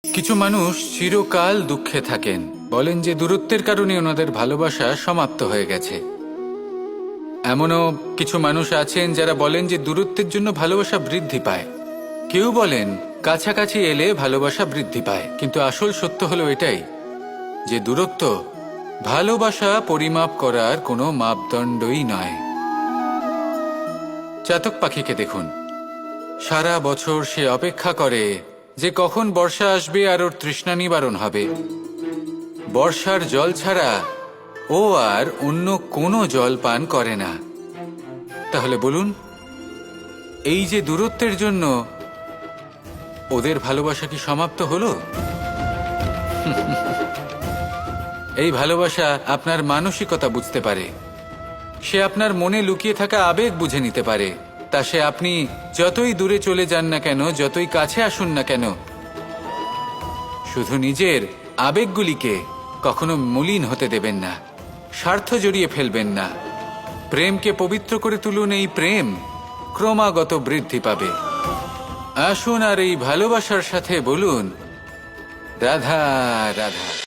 কিছু মানুষ চিরকাল দুঃখে থাকেন, বলেন যে দূরত্বের কারণে ওনাদের ভালোবাসা সমাপ্ত হয়ে গেছে। এমনও কিছু মানুষ আছেন যারা বলেন যে দূরত্বের জন্য ভালোবাসা বৃদ্ধি পায়। কেউ বলেন কাছাকাছি এলে ভালোবাসা বৃদ্ধি পায়, কিন্তু আসল সত্য হলো এটাই যে দূরত্ব ভালোবাসা পরিমাপ করার কোনো মাপদণ্ডই নয়। চাতক পাখিকে দেখুন, সারা বছর সে অপেক্ষা করে যে কখন বর্ষা আসবে আর ওর তৃষ্ণা নিবারণ হবে। বর্ষার জল ছাড়া ও আর অন্য কোনো জল পান করে না। তাহলে বলুন, এই যে দূরত্বের জন্য ওদের ভালোবাসা কি সমাপ্ত হলো? এই ভালোবাসা আপনার মানসিকতা বুঝতে পারে, সে আপনার মনে লুকিয়ে থাকা আবেগ বুঝে নিতে পারে। তা সে আপনি যতই দূরে চলে যান না কেন, যতই কাছে আসুন না কেন, শুধু নিজের আবেগগুলিকে কখনো মলিন হতে দেবেন না, স্বার্থ জড়িয়ে ফেলবেন না। প্রেমকে পবিত্র করে তুলুন, এই প্রেম ক্রমাগত বৃদ্ধি পাবে। আসুন আর এই ভালোবাসার সাথে বলুন, রাধা রাধা।